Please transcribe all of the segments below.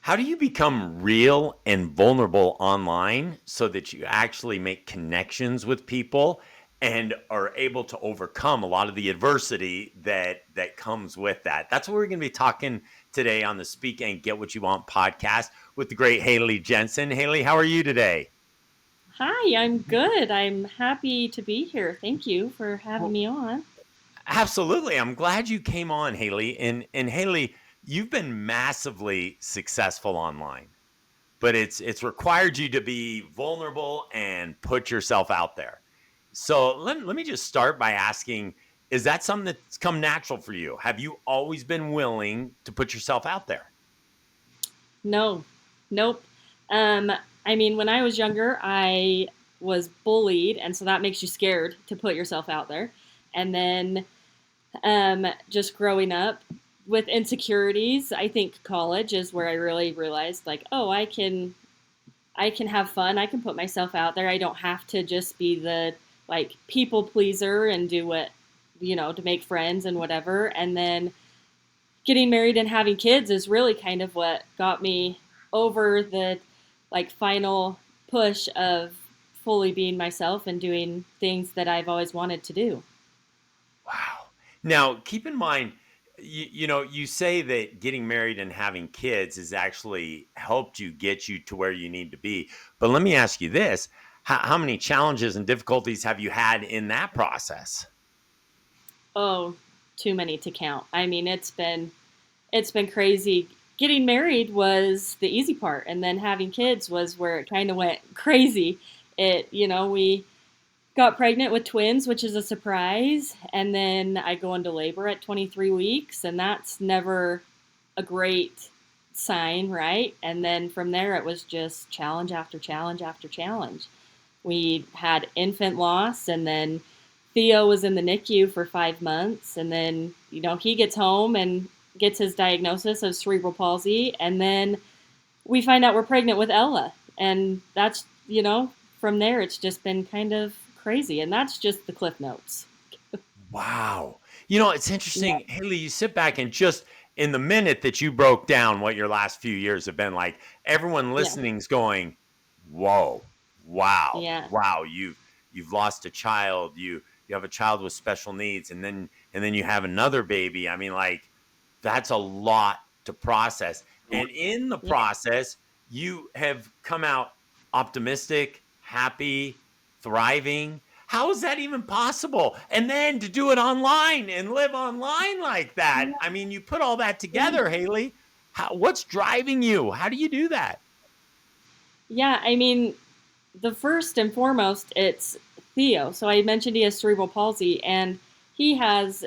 How do you become real and vulnerable online so that you actually make connections with people and are able to overcome a lot of the adversity that comes with that? That's what we're going to be talking today on the Speak and Get What You Want podcast with the great Hailey Jensen. Hailey, how are you today? Hi, I'm good. I'm happy to be here. Thank you for having Well, me on. absolutely. I'm glad you came on, Hailey. And Hailey, you've been massively successful online, but it's required you to be vulnerable and put yourself out there. So let me just start by asking, is that something that's come natural for you? Have you always been willing to put yourself out there? No, nope. Um, I mean, when I was younger, I was bullied, and so that makes you scared to put yourself out there. And then just growing up with insecurities, I think college is where I really realized, like, oh, I can have fun. I can put myself out there. I don't have to just be the like people pleaser and do what to make friends and whatever. And then getting married and having kids is really kind of what got me over the like final push of fully being myself and doing things that I've always wanted to do. Wow. Now, keep in mind, you say that getting married and having kids has actually helped you get you to where you need to be. But let me ask you this: how many challenges and difficulties have you had in that process? Oh, too many to count. I mean, it's been crazy. Getting married was the easy part, and then having kids was where it kind of went crazy. We got pregnant with twins, which is a surprise, and then I go into labor at 23 weeks, and that's never a great sign, right? And then from there, it was just challenge after challenge after challenge. We had infant loss, and then Theo was in the NICU for 5 months, and then he gets home and gets his diagnosis of cerebral palsy, and then we find out we're pregnant with Ella, and that's from there it's just been kind of crazy, and that's just the cliff notes. Wow. It's Yeah, interesting, Haley, you sit back and just in the minute that you broke down what your last few years have been like, everyone yeah, listening's going, "Whoa. Wow. yeah, Wow, you've lost a child. You have a child with special needs and then you have another baby." I mean, like, that's a lot to process. And in the yeah. process, you have come out optimistic, happy, thriving. How is that even possible? And then to do it online and live online like that. I mean, you put all that together, Haley. What's driving you? How do you do that? Yeah, I mean, the first and foremost, it's Theo. So I mentioned he has cerebral palsy, and he has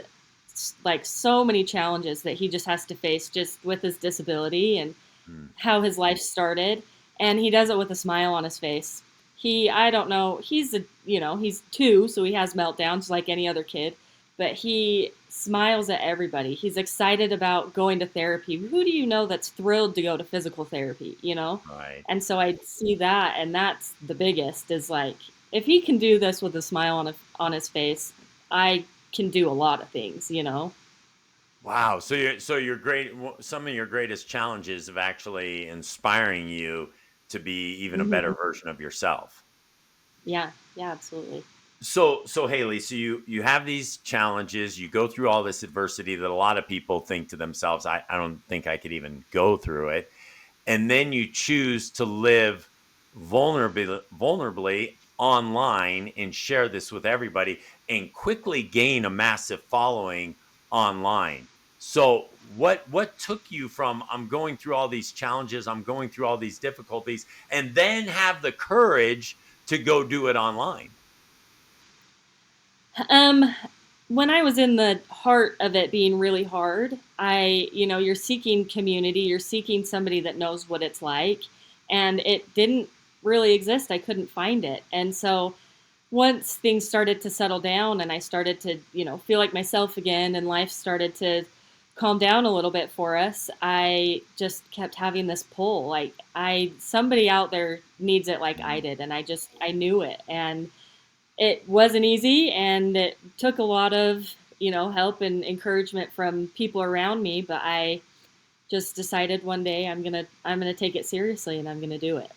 like so many challenges that he just has to face just with his disability and Hmm. how his life started. And he does it with a smile on his face. I don't know, he's 2, so he has meltdowns like any other kid, but he smiles at everybody. He's excited about going to therapy. Who do you know that's thrilled to go to physical therapy? Right. And so I see that, and that's the biggest is like, if he can do this with a smile on his face, I can do a lot of things. Wow. So your great some of your greatest challenges of actually inspiring you to be even a better Hmm. version of yourself. Yeah, yeah, absolutely. So Haley, so you have these challenges, you go through all this adversity that a lot of people think to themselves, I don't think I could even go through it. And then you choose to live vulnerably online and share this with everybody and quickly gain a massive following online. So what took you from I'm going through all these challenges, I'm going through all these difficulties, and then have the courage to go do it online? Um, when I was in the heart of it being really hard, you're seeking community, you're seeking somebody that knows what it's like, and it didn't really exist. I couldn't find it. And so once things started to settle down and I started to, feel like myself again and life started to calm down a little bit for us, I just kept having this pull. Like somebody out there needs it like I Mhm. did. And I knew it. And it wasn't easy, and it took a lot of help and encouragement from people around me, but I just decided one day I'm gonna take it seriously and I'm gonna do it.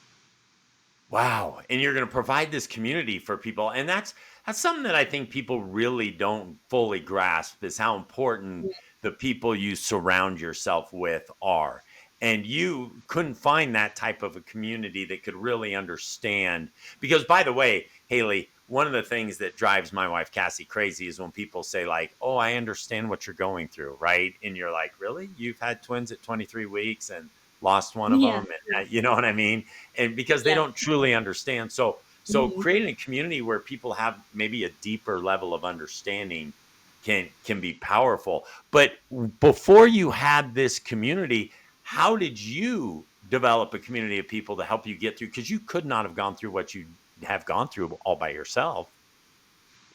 Wow, and you're gonna provide this community for people, and that's something that I think people really don't fully grasp is how important the people you surround yourself with are. And you couldn't find that type of a community that could really understand because by the way, Haley, one of the things that drives my wife Cassie crazy is when people say like, "Oh, I understand what you're going through," right? And you're like, "Really? You've had twins at 23 weeks and lost one of Yeah, them?" And you know what I mean? And because they yeah, don't truly understand. So mhm, creating a community where people have maybe a deeper level of understanding can be powerful. But before you had this community, how did you develop a community of people to help you get through? Because you could not have gone through what you have gone through all by yourself.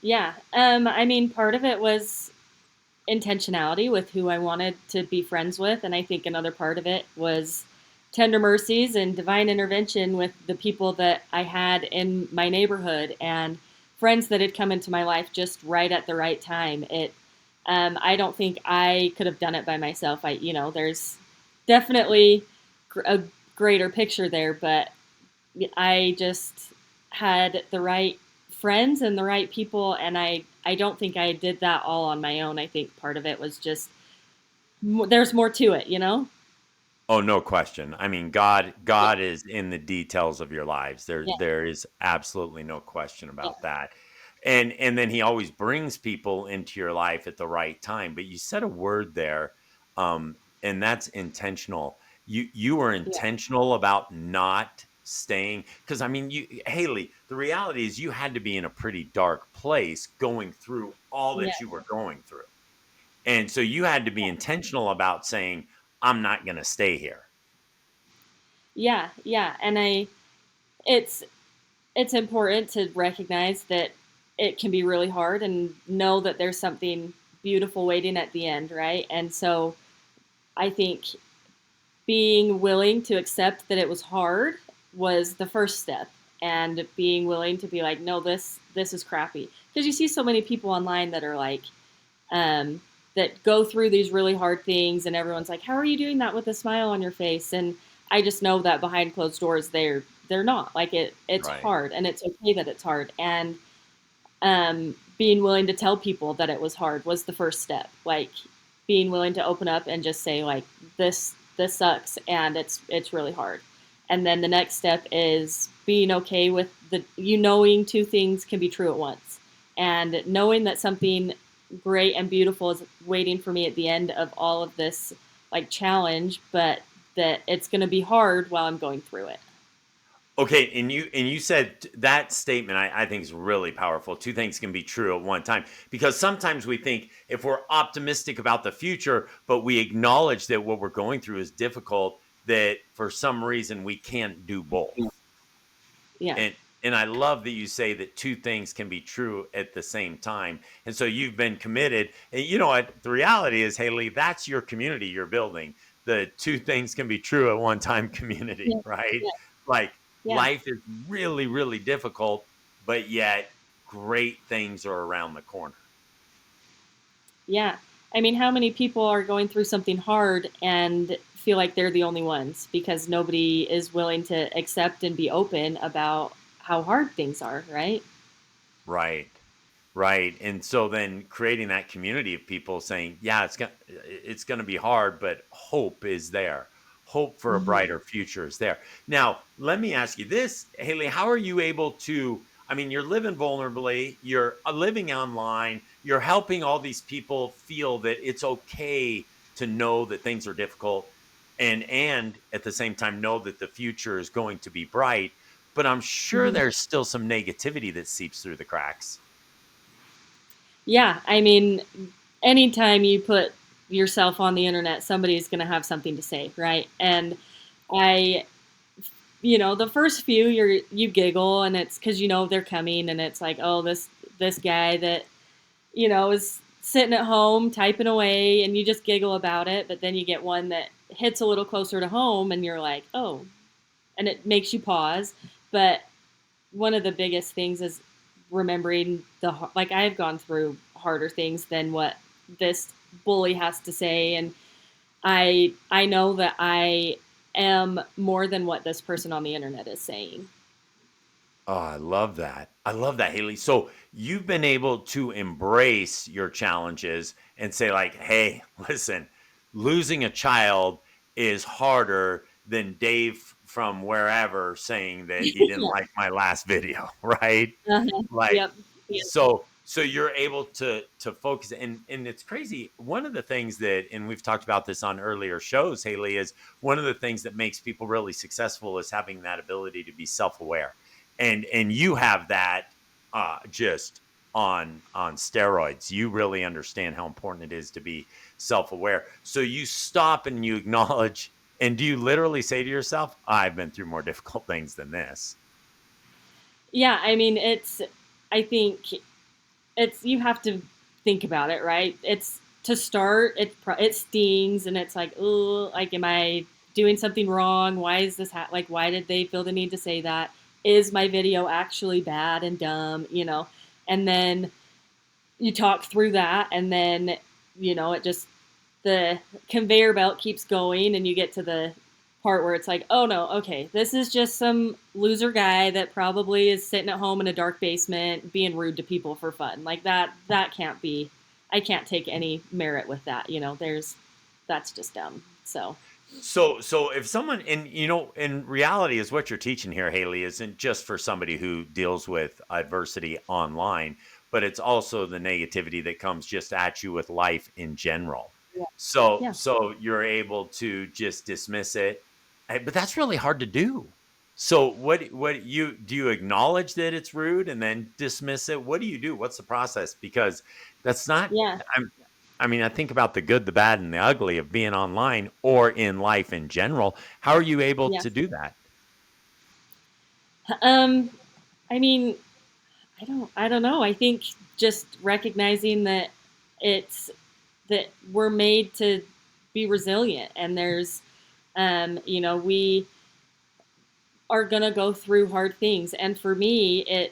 yeah. I mean, part of it was intentionality with who I wanted to be friends with. And I think another part of it was tender mercies and divine intervention with the people that I had in my neighborhood and friends that had come into my life just right at the right time. I don't think I could have done it by myself. There's definitely a greater picture there, but I just had the right friends and the right people, and I don't think I did that all on my own. I think part of it was just there's more to it, you know? Oh, no question. I mean, God is in the details of your lives. Yeah, There is absolutely no question yeah, about that. And then he always brings people into your life at the right time. But you said a word there, and that's intentional. You were yeah, intentional about not staying because I mean, you Haley, the reality is you had to be in a pretty dark place going through all yeah, that you were going through. And so you had to be intentional about saying, I'm not going to stay here. yeah, yeah. It's it's important to recognize that it can be really hard and know that there's something beautiful waiting at the end, right? And so I think being willing to accept that it was hard was the first step, and being willing to be like, no, this is crappy, because you see so many people online that are like, um, that go through these really hard things and everyone's like, how are you doing that with a smile on your face? And I just know that behind closed doors they're not like it's Right. hard, and it's okay that it's hard. And being willing to tell people that it was hard was the first step, like being willing to open up and just say like, this sucks and it's really hard. And then the next step is being okay with the you knowing two things can be true at once, and knowing that something great and beautiful is waiting for me at the end of all of this like challenge, but that it's going to be hard while I'm going through it. Okay, and you said that statement I think is really powerful. Two things can be true at one time because sometimes we think if we're optimistic about the future, but we acknowledge that what we're going through is difficult, that for some reason we can't do both. Yeah, And and I love that you say that two things can be true at the same time. And so you've been committed. And you know what? The reality is, Haley, that's your community you're building. The two things can be true at one time community, yeah, right? yeah, Like yeah. life is really, really difficult, but yet great things are around the corner. Yeah. I mean, how many people are going through something hard and feel like they're the only ones because nobody is willing to accept and be open about how hard things are, right? Right. Right. And so then creating that community of people saying, yeah, it's going to be hard, but hope is there. Hope for a Hmm. brighter future is there. Now, let me ask you this, Haley, how are you able to I mean, you're living vulnerably, you're living online, you're helping all these people feel that it's okay to know that things are difficult and at the same time know that the future is going to be bright, but I'm sure Hmm. there's still some negativity that seeps through the cracks. Yeah. I mean, anytime you put yourself on the internet, somebody's going to have something to say, right? And I, the first few you giggle, and it's because they're coming, and it's like, oh, this guy that is sitting at home typing away, and you just giggle about it. But then you get one that hits a little closer to home and you're like, oh, and it makes you pause. But one of the biggest things is remembering like I've gone through harder things than what this bully has to say. And I know that I am more than what this person on the internet is saying. Oh, I love that. I love that, Haley. So you've been able to embrace your challenges and say, like, hey, listen, losing a child is harder than Dave from wherever saying that he didn't Yeah. like my last video, right? Uh-huh. Like, Yep. Yep. so you're able to focus, and it's crazy. One of the things that, and we've talked about this on earlier shows, Haley, is one of the things that makes people really successful is having that ability to be self-aware, and you have that just on steroids. You really understand how important it is to be self-aware. So you stop and you acknowledge, and do you literally say to yourself, I've been through more difficult things than this? Yeah, I mean, I think it's, you have to think about it, right? It's, to start, it stings, and it's like, oh, like, am I doing something wrong? Why is this like, why did they feel the need to say that? Is my video actually bad and dumb? And then you talk through that, and then it just, the conveyor belt keeps going, and you get to the part where it's like, oh no, okay, this is just some loser guy that probably is sitting at home in a dark basement being rude to people for fun. Like, that can't be, I can't take any merit with that. That's just dumb. So So if someone, and in reality, is what you're teaching here, Haley, isn't just for somebody who deals with adversity online, but it's also the negativity that comes just at you with life in general. yeah, yeah, So you're able to just dismiss it, but that's really hard to do. So what you do, you acknowledge that it's rude and then dismiss it? What do you do? What's the process? Because that's not. yeah, I mean, I think about the good, the bad, and the ugly of being online or in life in general. How are you able yeah. to do that? um I mean, I don't know. I think just recognizing that it's, that we're made to be resilient, and we are going to go through hard things. And for me,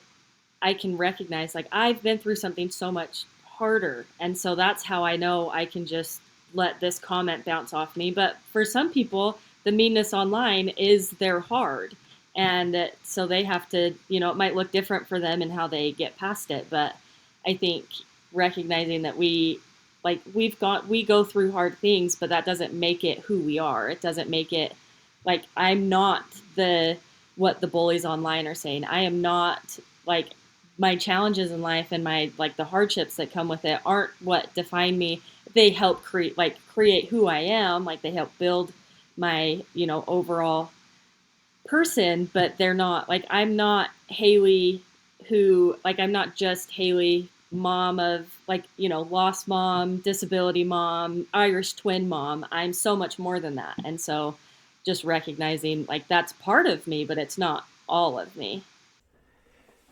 I can recognize, like, I've been through something so much harder, and so that's how I know I can just let this comment bounce off me. But for some people, the meanness online is their hard, and so they have to, it might look different for them and how they get past it. But I think recognizing that we go through hard things, but that doesn't make it who we are. It doesn't make it, like, I'm not the what the bullies online are saying. I am not, like, my challenges in life and my, like, the hardships that come with it aren't what define me. They help create who I am. Like, they help build my, overall person, but they're not, like, I'm not Hailey, who, like, I'm not just Hailey, mom of, like, lost mom, disability mom, Irish twin mom. I'm so much more than that. And so just recognizing, like, that's part of me, but it's not all of me.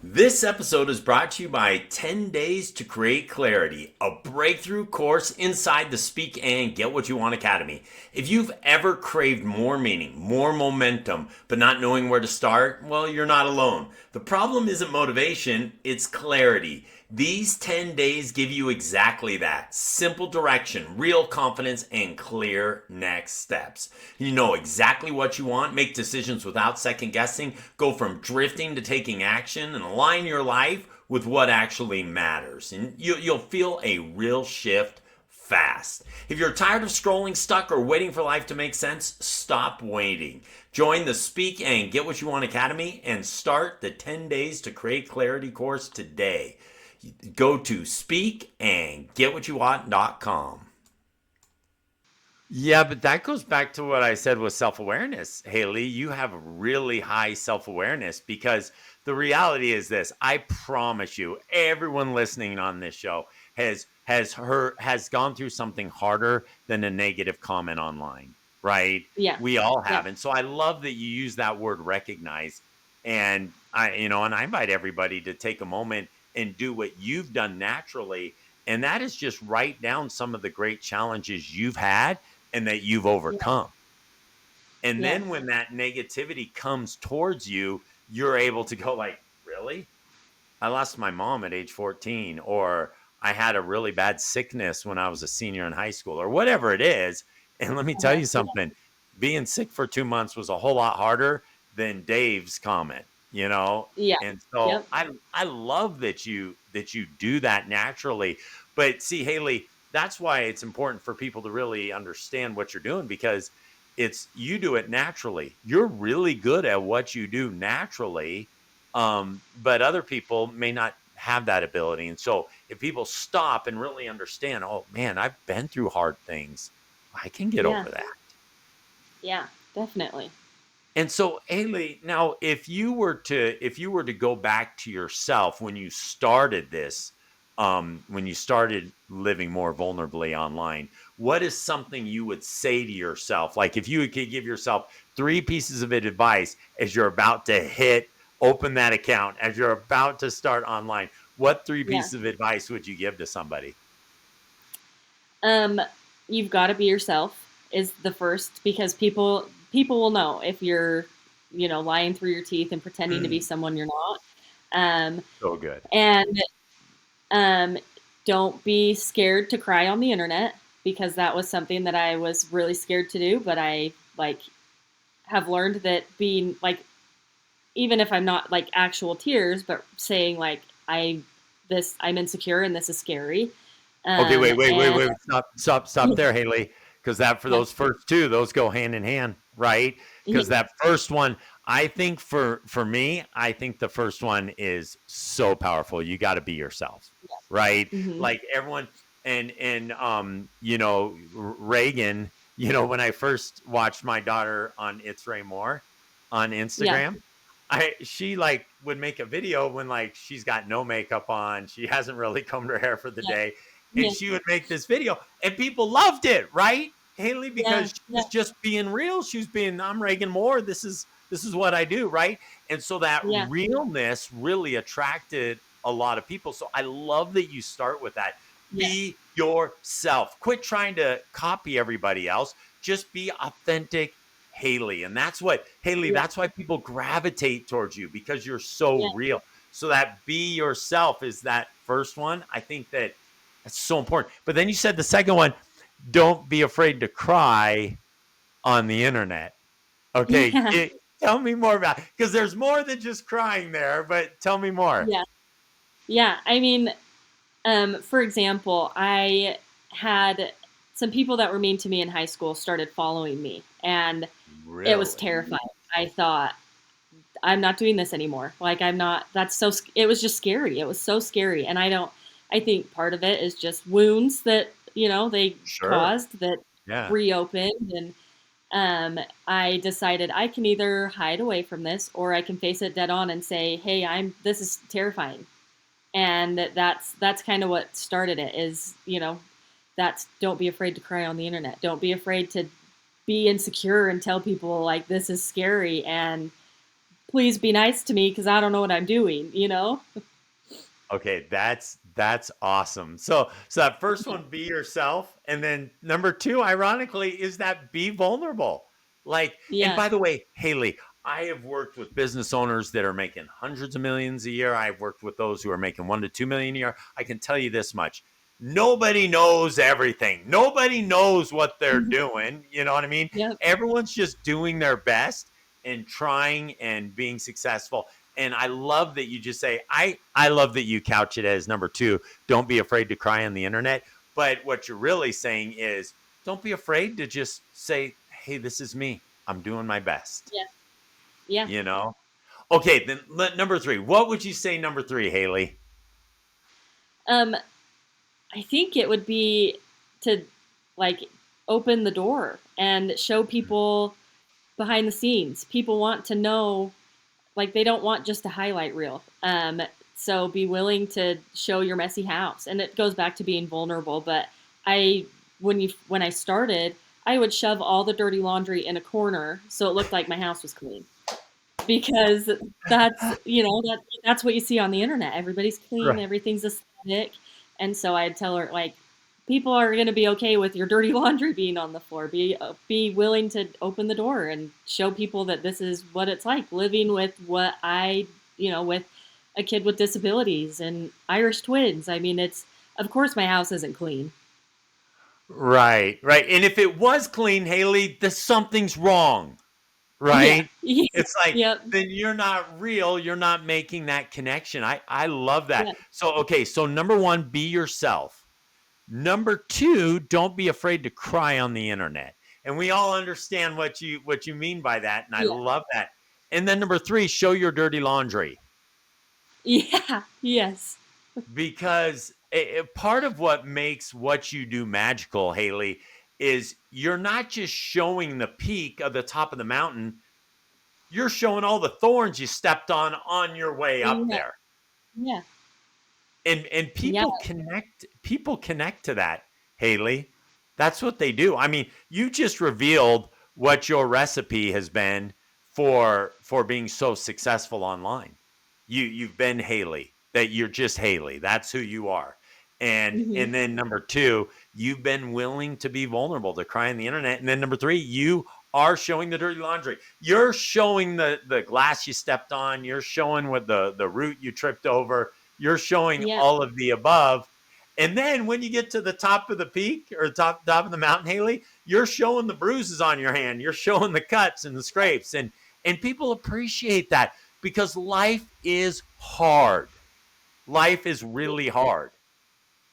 This episode is brought to you by 10 Days to Create Clarity, a breakthrough course inside the Speak and Get What You Want Academy. If you've ever craved more meaning, more momentum, but not knowing where to start, well, you're not alone. The problem isn't motivation, it's clarity. These 10 days give you exactly that: simple direction, real confidence, and clear next steps. You know exactly what you want, make decisions without second guessing, go from drifting to taking action, and align your life with what actually matters. And you'll feel a real shift fast. If you're tired of scrolling, stuck, or waiting for life to make sense, stop waiting. Join the Speak and Get What You Want Academy and start the 10 Days to Create Clarity course today. Go to speakandgetwhatyouwant.com. Yeah, but that goes back to what I said with self awareness, Haley. You have really high self awareness because the reality is this: I promise you, everyone listening on this show has gone through something harder than a negative comment online, right? Yeah. We all Yeah. have, and so I love that you use that word recognize. And I invite everybody to take a moment and do what you've done naturally, and that is just write down some of the great challenges you've had and that you've Yeah. overcome. And Yeah. then when that negativity comes towards you, you're able to go like, really? I lost my mom at age 14, or I had a really bad sickness when I was a senior in high school, or whatever it is. And let me tell Uh-huh. you something, being sick for 2 months was a whole lot harder than Dave's comment, you know? Yeah. And so Yep. I love that you do that naturally. But see, Haley, that's why it's important for people to really understand what you're doing, because it's you do it naturally. You're really good at what you do naturally. But other people may not have that ability. And so if people stop and really understand, oh man, I've been through hard things, I can get Yeah. over that. Yeah. Definitely. And so, Haley, now if you were to go back to yourself when you started this, when you started living more vulnerably online, what is something you would say to yourself? Like if you could give yourself three pieces of advice as you're about to open that account, as you're about to start online, what three Yeah. pieces of advice would you give to somebody? Um, you've got to be yourself is the first, because people will know if you're, lying through your teeth and pretending to be Mm, someone you're not. Um, so good. and um, don't be scared to cry on the internet, because that was something that I was really scared to do, but I like have learned that being like, even if I'm not like actual tears, but saying like I'm insecure and this is scary. Okay, And wait. Stop there, Haley. Because that for yeah, those first two, those go hand in hand, right? yeah, Because that first one, I think for me, I think the first one is so powerful. You got to be yourself, right? hmm Like everyone, Reagan. When I first watched my daughter on It's Ray Moore on yeah, Instagram, she like would make a video when like she's got no makeup on, she hasn't really combed her hair for the yeah, day, and yeah, she would make this video and people loved it, right, Haley? yeah, Because she yeah, was just being real. She was being, I'm Reagan Moore. This is what I do, right? And so that yeah, realness really attracted a lot of people. So I love that you start with that. yeah, Be yourself. Quit trying to copy everybody else. Just be authentic Haley. And that's what, Haley, yeah, that's why people gravitate towards you, because you're so yeah, real. So that be yourself is that first one. I think that's so important. But then you said the second one, don't be afraid to cry on the internet. Okay. yeah, Tell me more about, because there's more than just crying there, but tell me more. yeah, yeah. I mean, for example, I had some people that were mean to me in high school started following me, and it was Really? terrifying. I thought, I'm not doing this anymore. Like, I'm not, it was just scary. It was so scary. And I think part of it is just wounds that, they Sure. caused that Yeah. reopened. And I decided I can either hide away from this, or I can face it dead on and say, hey, this is terrifying. And that's kind of what started it is, that's don't be afraid to cry on the internet. Don't be afraid to be insecure and tell people like this is scary, and please be nice to me because I don't know what I'm doing. Okay, that's awesome. So that first one, be yourself, and then number two, ironically, is that be vulnerable. Like, and Yeah. by the way, Haley, I have worked with business owners that are making hundreds of millions a year. I've worked with those who are making 1 to 2 million a year. I can tell you this much: nobody knows everything. Nobody knows what they're Mhm. doing. You know what I mean? Yep. Everyone's just doing their best and trying and being successful. And I love that you just say, I love that you couch it as number two, don't be afraid to cry on the internet. But what you're really saying is, don't be afraid to just say, hey, this is me. I'm doing my best. Yeah. Yeah. You know? Okay, then number three. What would you say number three, Haley? Um, I think it would be to like open the door and show people behind the scenes. People want to know, like they don't want just a highlight reel. So be willing to show your messy house, and it goes back to being vulnerable. But I, when I started, I would shove all the dirty laundry in a corner so it looked like my house was clean, because that's what you see on the internet. Everybody's clean, Right. everything's aesthetic, and so I'd tell her like, people are going to be okay with your dirty laundry being on the floor. Be willing to open the door and show people that this is what it's like living with with a kid with disabilities and Irish twins. I mean, it's of course my house isn't clean. Right, right. And if it was clean, Haley, then something's wrong, Yeah. right? Yeah. It's like, Yep. then you're not real. You're not making that connection. I love that. Yeah. So, okay. So, number one, be yourself. Number two, don't be afraid to cry on the internet. And we all understand what you mean by that. And I Yeah. love that. And then number three, show your dirty laundry. Yeah. Yes. Because part of what makes what you do magical, Haley, is you're not just showing the peak of the top of the mountain, you're showing all the thorns you stepped on your way up Yeah. there. Yeah. And Yeah. people connect to that, Haley. That's what they do. I mean, you just revealed what your recipe has been for being so successful online. You've been Haley, that you're just Haley. That's who you are. and Hmm. and then number two, you've been willing to be vulnerable, to cry on the internet. And then number three, you are showing the dirty laundry. You're showing the glass you stepped on. You're showing what the root you tripped over. You're showing Yeah. all of the above. And then when you get to the top of the peak, or top of the mountain, Haley, you're showing the bruises on your hand. You're showing the cuts and the scrapes. And people appreciate that, because life is hard. Life is really hard.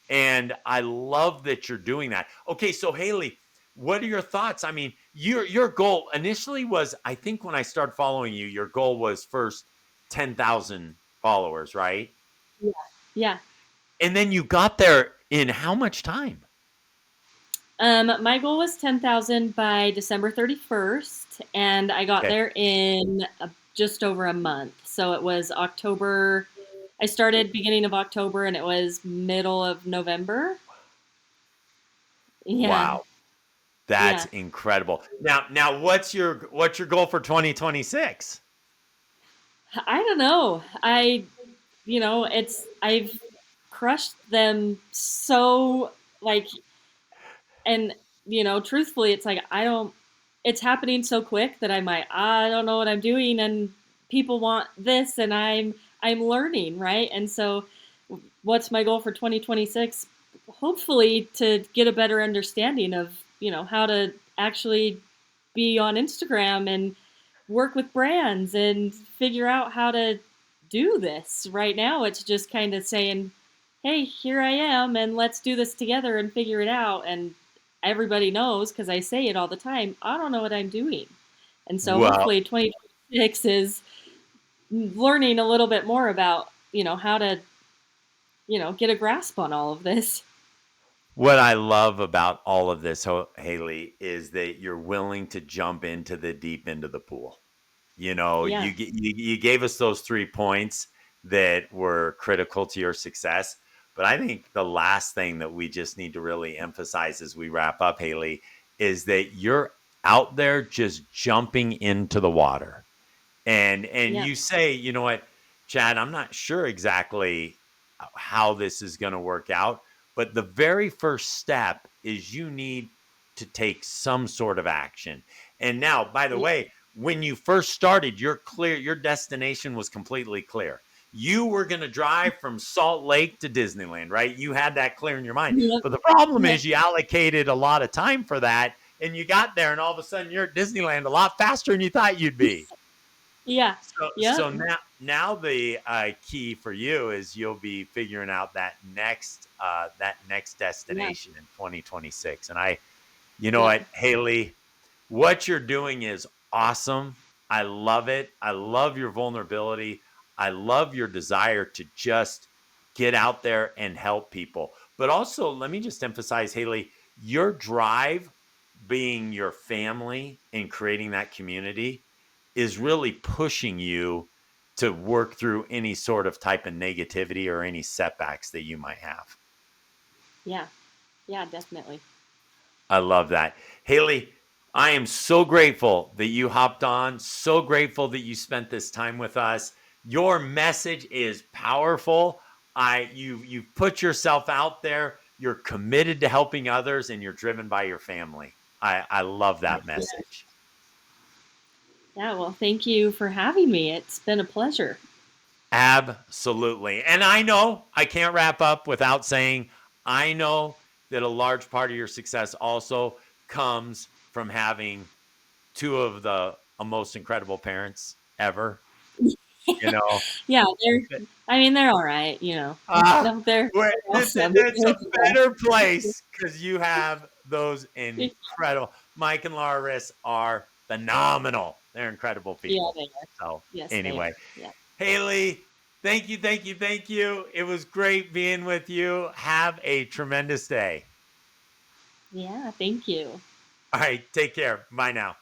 And I love that you're doing that. Okay, so Haley, what are your thoughts? I mean, your goal initially was, I think when I started following you, your goal was first 10,000 followers, right? Yeah. Yeah. And then you got there in how much time? My goal was 10,000 by December 31st, and I got Okay. there in just over a month. So it was October. I started beginning of October, and it was middle of November. Yeah. Wow. That's Yeah. incredible. Now what's your goal for 2026? I don't know. I've crushed them so, like, and truthfully, it's like it's happening so quick that I don't know what I'm doing, and people want this, and I'm learning, right? And so what's my goal for 2026? Hopefully to get a better understanding of, how to actually be on Instagram and work with brands and figure out how to do this. Right now, it's just kind of saying, hey, here I am, and let's do this together and figure it out. And everybody knows, because I say it all the time, I don't know what I'm doing. And so Well, hopefully 2026 is learning a little bit more about, how to, get a grasp on all of this. what I love about all of this, Haley, is that you're willing to jump into the deep end of the pool. You know, Yeah. you gave us those 3 points that were critical to your success. But I think the last thing that we just need to really emphasize as we wrap up, Haley, is that you're out there just jumping into the water. And Yeah. you say, you know what, Chad, I'm not sure exactly how this is going to work out, but the very first step is you need to take some sort of action. And now, by the Yeah. way, when you first started, you're clear, your destination was completely clear. You were going to drive from Salt Lake to Disneyland, right? You had that clear in your mind. Yep. But the problem Yep. is you allocated a lot of time for that, and you got there and all of a sudden you're at Disneyland a lot faster than you thought you'd be. Yeah. So Yep. now the key for you is you'll be figuring out that next Yeah. destination in 2026. And you know Yep. what, Haley, what you're doing is awesome. I love it. I love your vulnerability. I love your desire to just get out there and help people. But also, let me just emphasize, Haley, your drive, being your family and creating that community, is really pushing you to work through any sort of type of negativity or any setbacks that you might have. Yeah. Yeah, definitely. I love that. Haley, I am so grateful that you hopped on, so grateful that you spent this time with us. Your message is powerful. You've put yourself out there, you're committed to helping others, and you're driven by your family. I love that Yeah. message. Yeah, well, thank you for having me. It's been a pleasure. Absolutely. And I know I can't wrap up without saying, I know that a large part of your success also comes from having two of the most incredible parents ever. You know, Yeah, I mean, they're all right, you know. ah, No, they're awesome. it's They're a the better best. place because you have those incredible. Mike and Laura Riss are phenomenal. They're incredible Yeah, people. they are. So Yes, they anyway, are. Yeah. Haley, thank you, thank you, thank you. It was great being with you. Have a tremendous day. Yeah, thank you. All right, take care. Bye now.